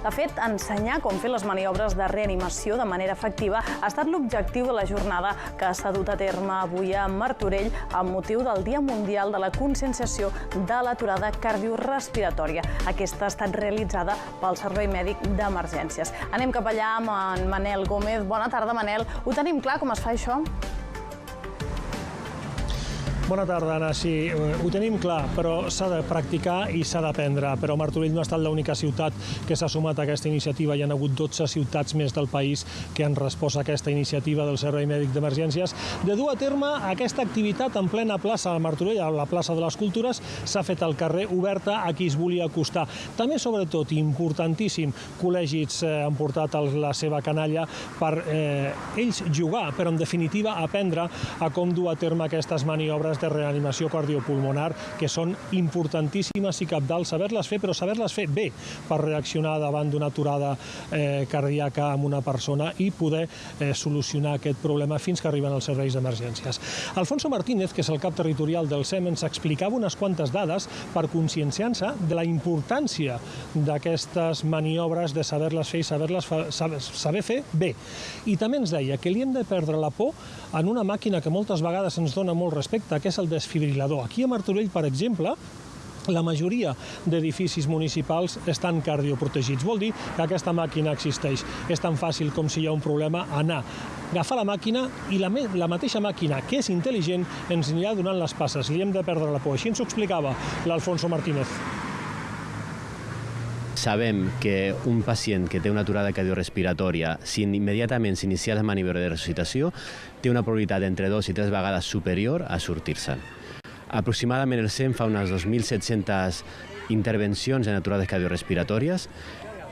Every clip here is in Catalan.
De fet, ensenyar com fer les maniobres de reanimació de manera efectiva ha estat l'objectiu de la jornada que s'ha dut a terme avui a Martorell amb motiu del Dia Mundial de la Conscienciació de l'aturada cardiorrespiratòria. Aquesta ha estat realitzada pel Servei Mèdic d'Emergències. Anem cap allà amb en Manel Gómez. Bona tarda, Manel. Ho tenim clar com es fa això? Bona tarda, Anna. Sí, ho tenim clar, però s'ha de practicar i s'ha d'aprendre. Però Martorell no ha estat l'única ciutat que s'ha sumat a aquesta iniciativa. Hi ha hagut 12 ciutats més del país que han respost a aquesta iniciativa del Servei Mèdic d'Emergències de dur a terme aquesta activitat en plena plaça de Martorell, a la plaça de les Cultures. S'ha fet al carrer, oberta a qui es volia acostar. També, sobretot, importantíssim, col·legis han portat la seva canalla per ells jugar, però en definitiva aprendre a com dur a terme aquestes maniobres de reanimació cardiopulmonar, que són importantíssimes i cabdals saber-les fer, però saber-les fer bé per reaccionar davant d'una aturada cardíaca amb una persona i poder solucionar aquest problema fins que arriben els serveis d'emergències. Alfonso Martínez, que és el cap territorial del SEM, ens explicava unes quantes dades per conscienciar-se de la importància d'aquestes maniobres, de saber-les fer i saber fer bé. I també ens deia que li hem de perdre la por en una màquina que moltes vegades ens dona molt respecte, que és el desfibrilador. Aquí a Martorell, per exemple, la majoria d'edificis municipals estan cardioprotegits. Vol dir que aquesta màquina existeix. És tan fàcil com si hi ha un problema anar, agafar la màquina i la mateixa màquina, que és intel·ligent, ens anirà donant les passes. Li hem de perdre la por. Així ens ho explicava l'Alfonso Martínez. Sabem que un pacient que té una aturada cardiorrespiratòria, si immediatament s'inicia la maniobra de resuscitació, té una probabilitat entre 2 i 3 vegades superior a sortir-se'n. Aproximadament el SEM fa unes 2.700 intervencions en aturades cardiorrespiratòries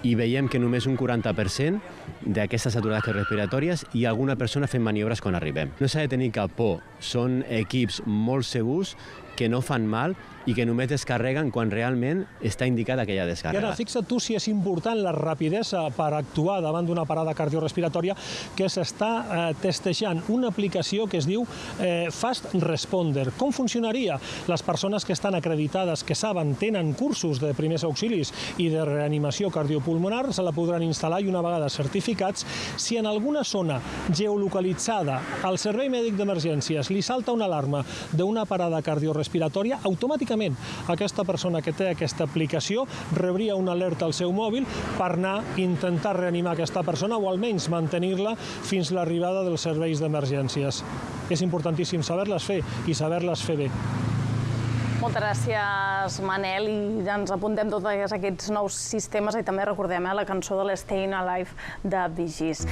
i veiem que només un 40% d'aquestes aturades cardiorrespiratòries hi ha alguna persona fent maniobres quan arribem. No s'ha de tenir cap por, són equips molt segurs que no fan mal i que només descarreguen quan realment està indicada aquella descàrrega. I ara, fixa't tu si és important la rapidesa per actuar davant d'una parada cardiorrespiratòria, que s'està testejant una aplicació que es diu Fast Responder. Com funcionaria? Les persones que estan acreditades, que saben, tenen cursos de primers auxilis i de reanimació cardiopulmonar, se la podran instal·lar i una vegada certificats, si en alguna zona geolocalitzada al Servei Mèdic d'Emergències li salta una alarma d'una parada cardiorrespiratòria, automàticament aquesta persona que té aquesta aplicació rebria una alerta al seu mòbil per anar a intentar reanimar aquesta persona o almenys mantenir-la fins a l'arribada dels serveis d'emergències. És importantíssim saber-les fer i saber-les fer bé. Moltes gràcies, Manel, i ens apuntem tots aquests nous sistemes i també recordem la cançó de l'Staying Alive de Bee Gees.